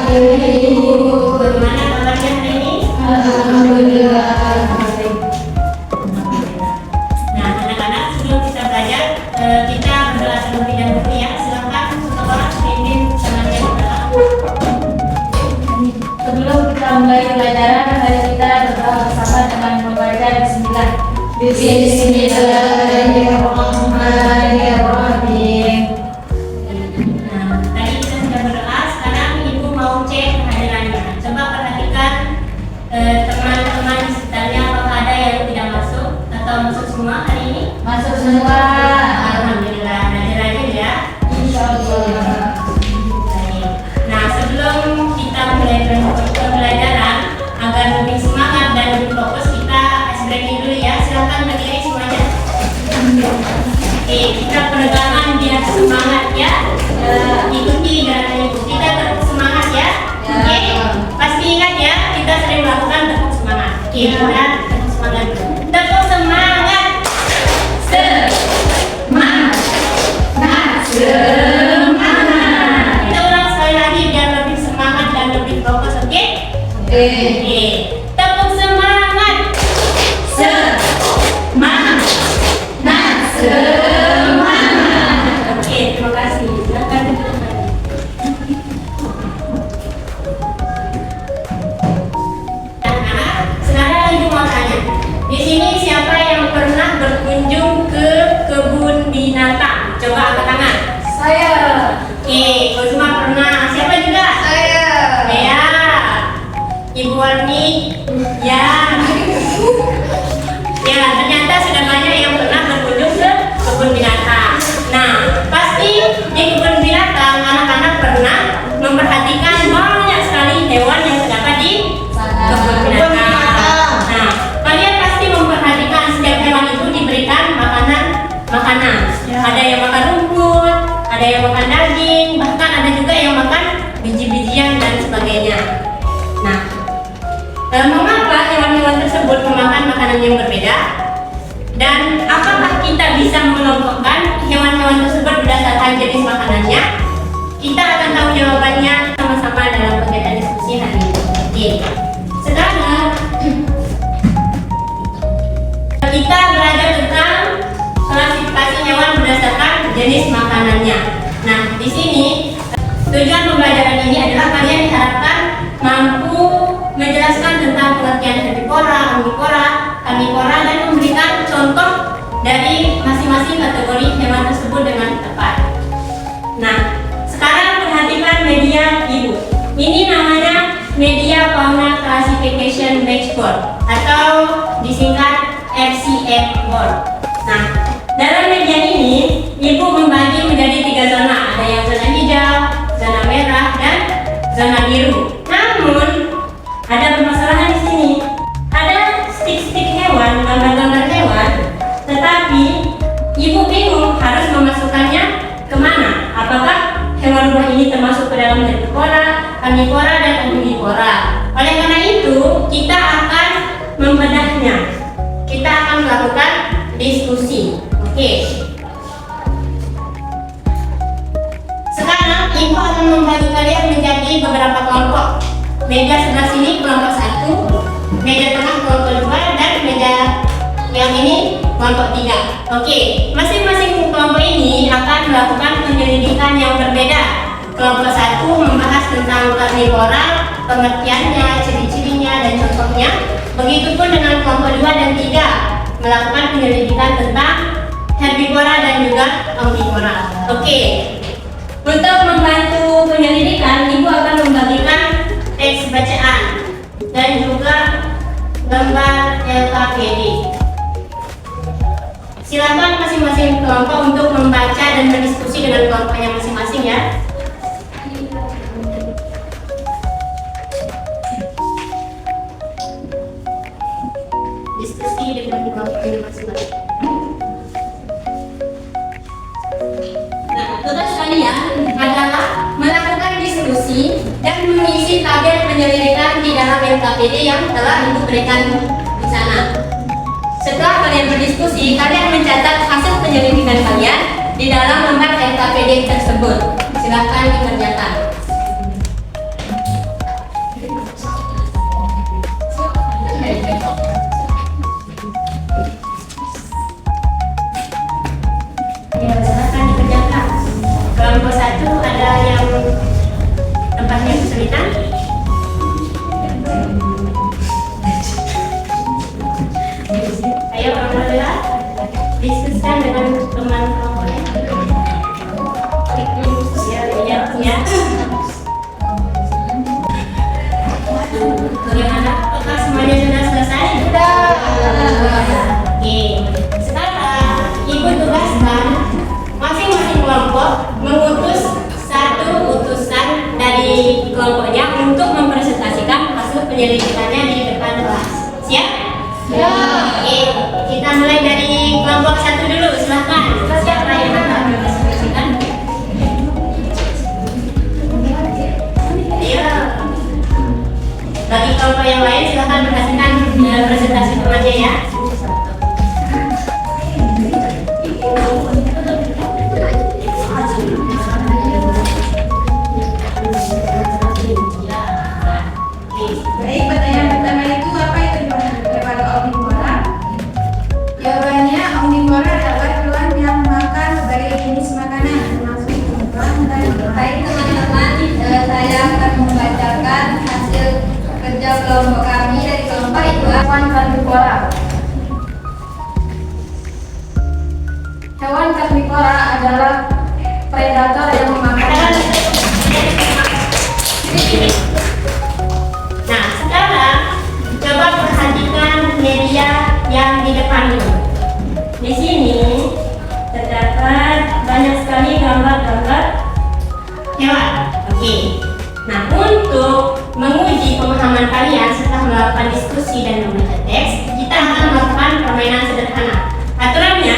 Bagaimana kabarnya hari ini? Alhamdulillah. Nah, anak-anak, sebelum kita belajar, kita berdoa terlebih dahulu ya. Silakan seseorang pimpin tangannya ke belakang. Sebelum kita mulai pelajaran, mari kita berdoa bersama dengan membaca Bismillah. Bismillahirrahmanirrahim. Nah, tadi kita sudah berdoa, sekarang Ibu mau cek kehadirannya. Coba perhatikan teman-teman di sekitarnya, apakah ada yang tidak masuk atau masuk semua hari ini? Masuk semua. Alhamdulillah, rajin-rajin ya. Insyaallah. Baik. Nah, sebelum kita mulai pembelajaran, agar lebih semangat dan lebih fokus, kita ice breaking dulu ya. Silakan berdiri semuanya. Oke, kita peregangan biar semangat ya. Ikuti gerakan Ibu. Kita tetap semangat ya. Oke, pasti ingat ya, kita sering melakukan tepuk semangat. Oke, kita tepuk semangat dulu. Tepuk semangat. Semangat. Semangat. Kita ulang sekali lagi biar lebih semangat dan lebih fokus, oke? Oke. Tepuk semangat. Semangat. Semangat. Oke, terima kasih. Silakan duduk kembali. Nah, sekarang Ibu mau tanya. Di sini siapa yang pernah berkunjung ke kebun binatang? Coba angkat tangan. Saya. Oke, Kusuma pernah. Siapa juga? Saya. Ya. Ibu Warni. Ya. Ya, ternyata sudah banyak yang pernah berkunjung ke kebun binatang. Nah, pasti di kebun binatang anak-anak pernah memperhatikan banyak sekali hewan yang terdapat di kebun binatang. Nah, kalian pasti memperhatikan setiap hewan itu diberikan makanan. Ada yang makan rumput, ada yang makan daging, bahkan ada juga yang makan biji-bijian dan sebagainya. Nah, mengapa hewan-hewan tersebut memakan makanan yang berbeda? Dan apakah kita bisa mengelompokkan hewan-hewan tersebut berdasarkan jenis makanannya? Kita akan tahu jawabannya sama-sama dalam kegiatan diskusi hari ini. Oke. Sekarang kita belajar tentang klasifikasi hewan berdasarkan jenis makanannya. Nah, di sini tujuan pembelajaran ini adalah kalian diharapkan mampu menjelaskan tentang pengertian herbivora, omnivora, karnivora, dan memberikan contoh dari masing-masing kategori hewan tersebut dengan tepat. Nah, sekarang perhatikan media Ibu. Ini namanya Media Fauna Classification Match Board atau disingkat FCM Board. Nah, dalam media ini Ibu membagi menjadi 3 zona. Ada yang zona hijau, zona merah, dan zona biru. Namun ada permasalahan di sini. Ada stik-stik hewan, gambar-gambar hewan, tetapi Ibu bingung harus memasukkannya kemana. Apakah hewan rumah ini termasuk ke dalam herbivora, karnivora, dan omnivora? Oleh karena itu, kita akan membedahnya. Kita akan melakukan diskusi. Oke. Sekarang Ibu akan membagi kalian menjadi beberapa kelompok. Meja sebelah sini kelompok 1, meja tengah kelompok 2, dan meja yang ini kelompok 3. Oke, masing-masing kelompok ini akan melakukan penyelidikan yang berbeda. Kelompok 1 membahas tentang karnivora, pengertiannya, ciri-cirinya, dan contohnya. Begitupun dengan kelompok 2 dan 3 melakukan penyelidikan tentang herbivora dan juga omnivora. Oke. Untuk membantu penyelidikan, Ibu akan membagikan teks bacaan dan juga gambar LKPD. Silakan masing-masing kelompok untuk membaca dan berdiskusi dengan kelompoknya masing-masing ya. Diskusi dengan kelompoknya masing-masing. Nah, tugas kalian adalah melakukan diskusi dan mengisi tabel penyelidikan di dalam LKPD yang telah Ibu berikan di sana. Setelah kalian berdiskusi, kalian mencatat hasil penyelidikan kalian di dalam lembar LKPD tersebut. Silakan dikerjakan. ya. Bagaimana? Apakah semuanya sudah selesai? Sudah. Oke, sekarang Ibu tugaskan masing-masing kelompok mengutus satu utusan dari kelompoknya untuk mempresentasikan hasil penyelidikannya di depan kelas. Siap? Ya. Oke, kita mulai dari kelompok satu dulu. Silahkan. Siapa yang akan mempresentasikan? Ayo. Bagi kelompok yang lain silahkan perhatikan presentasi remaja ya. Baik, pertanyaan pertama itu apa itu hewan omnivora? Jawabannya omnivora adalah hewan yang makan berbagai jenis makanan termasuk tumbuhan dan baik teman-teman, saya akan membacakan hasil kerja kelompok kami dari kelompok itu hewan karnivora. Hewan karnivora adalah predator yang memakan. Nah, sekarang coba perhatikan media yang di depan ini. Di sini terdapat banyak sekali gambar-gambar hewan. Oke. Nah, untuk menguji pemahaman kalian setelah melakukan diskusi dan membaca teks, kita akan melakukan permainan sederhana. Aturannya,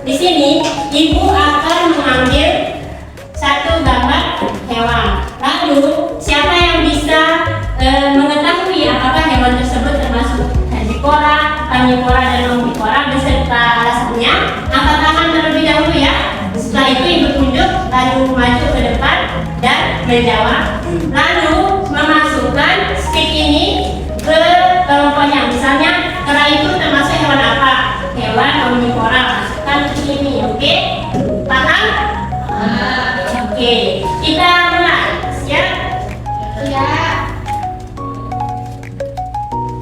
di sini Ibu akan mengambil satu gambar hewan. Lalu, siapa yang bisa mengetahui apakah hewan tersebut termasuk herbivora, karnivora, dan omnivora beserta alasannya, angkat tangan terlebih dahulu ya. Setelah itu Ibu tunjuk, lalu maju ke depan dan menjawab. Lalu memasukkan stick ini ke kelompoknya. Misalnya, kera itu termasuk hewan apa? Hewan omnivora. Masukkan ke sini, oke? Paham? Oke, kita mulai. Siap? Ya.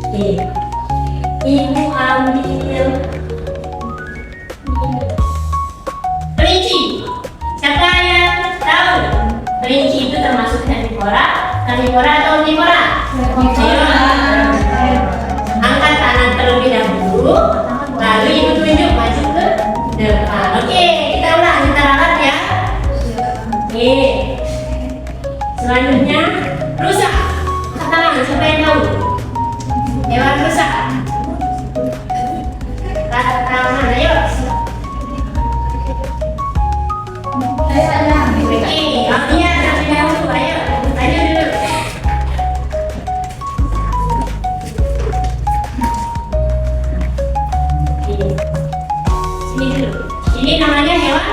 Oke. Ibu ambil kelinci. Siapa yang tahu kelinci itu termasuk herbivora, karnivora atau omnivora? Ayo, angkat tangan terlebih dahulu, lalu Ibu tunjuk maju ke depan. Oke, kita ulang, kita ralat ya. Oke. Selanjutnya rusa. Angkat tangan, siapa yang tahu? Hewan rusa. Angkat tangan, ayo. Saya ada. Oke, Aldia terlebih dahulu, ayo. Ayo dulu. Oke. Sini dulu. Ini namanya hewan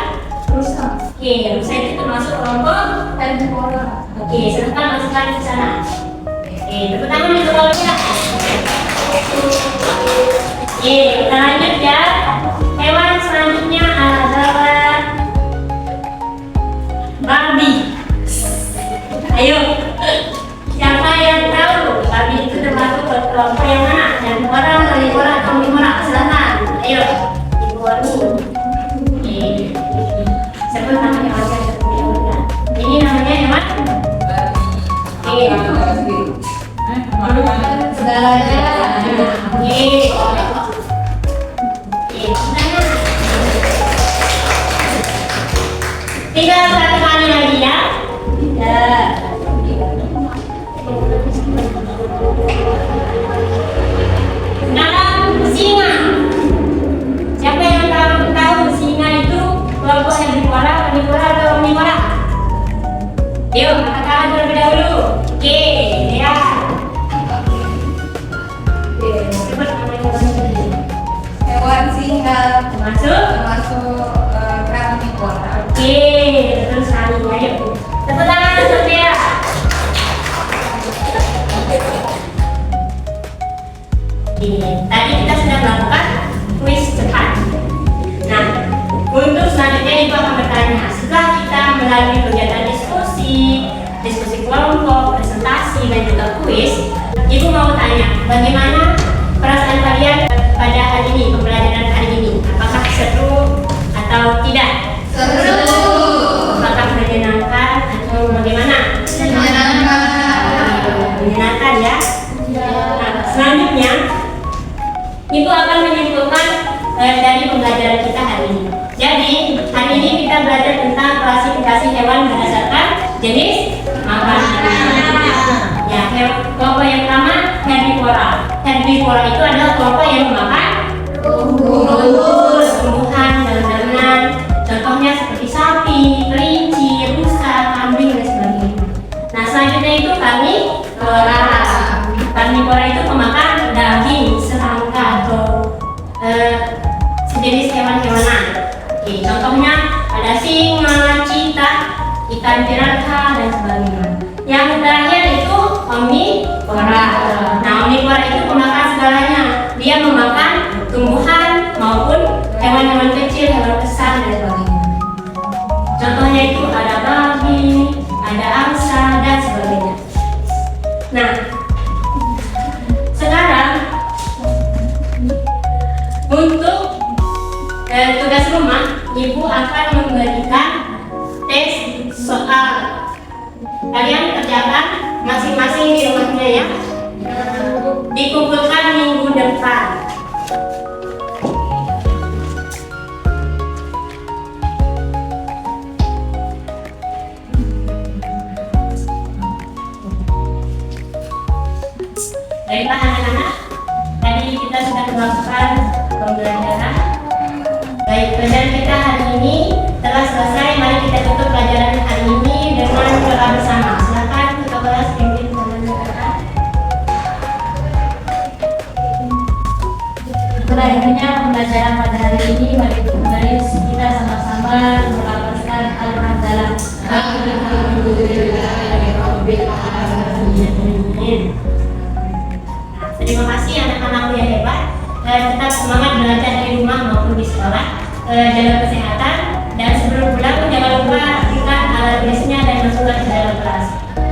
Rusa. Oke, rusa itu termasuk kelompok. Herbivora. Oke, silahkan masukkan ke sana. Oke, tepuk tangan untuk kelompoknya. Oke, kita lanjut ya. Hewan selanjutnya adalah babi. Ayo, siapa yang tahu babi itu termasuk kelompok yang mana? Yang orang, karnivora atau omnivora? Silahkan. Ayo, Ibu Warni. Oke, sebut nama hewannya terlebih dahulu ya. Ini namanya hewan. Oke. Segalanya. Oke. Tinggal satu kali lagi ya. Ya. Sekarang singa. Siapa yang tahu singa itu kelompok herbivora, karnivora atau omnivora? Yuk, angkat tangan terlebih dahulu. Oke, ya. Cepat namanya. Hewan singa Masuk. termasuk karnivora. Oke, terus kali ayo. Tepuk tangan Sophia. Tadi kita sudah melakukan kuis cepat. Nah, untuk selanjutnya Ibu akan bertanya. Setelah kita melalui kegiatan diskusi kelompok, presentasi, dan juga kuis, Ibu mau tanya, bagaimana perasaan kalian pada hari ini, pembelajaran hari ini? Apakah seru atau tidak? Seru. Apakah menyenangkan atau Kantiraka dan sebagainya. Yang terakhir itu omnivora. Nah, omnivora itu memakan segalanya. Dia memakan tumbuhan maupun hewan-hewan kecil, hewan besar dan sebagainya. Contohnya itu ada babi, ada angsa dan sebagainya. Nah, sekarang untuk tugas rumah, ibu akan memberikan tes soal. Kalian kerjakan masing-masing di rumahnya ya. Dikumpulkan minggu depan. Baiklah anak-anak, tadi kita sudah melakukan pembelajaran. Baik, pelajaran kita hari ini telah selesai. Mari kita tutup pelajaran hari ini dengan doa bersama. Silakan ketua kelas pimpin dengan doa. Berakhirnya pembelajaran pada hari ini, mari kita sama-sama melafazkan Alhamdulillah. Terima kasih anak-anakku yang hebat. Tetap semangat belajar di rumah maupun di sekolah. Jaga kesehatan dan sebelum pulang jangan lupa aktifkan alat tulisnya dan masukkan ke dalam kelas.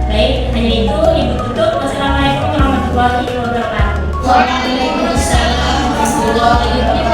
Baik, hanya itu ibu tutup. Wassalamualaikum warahmatullahi wabarakatuh. Waalaikumsalam warahmatullahi wabarakatuh.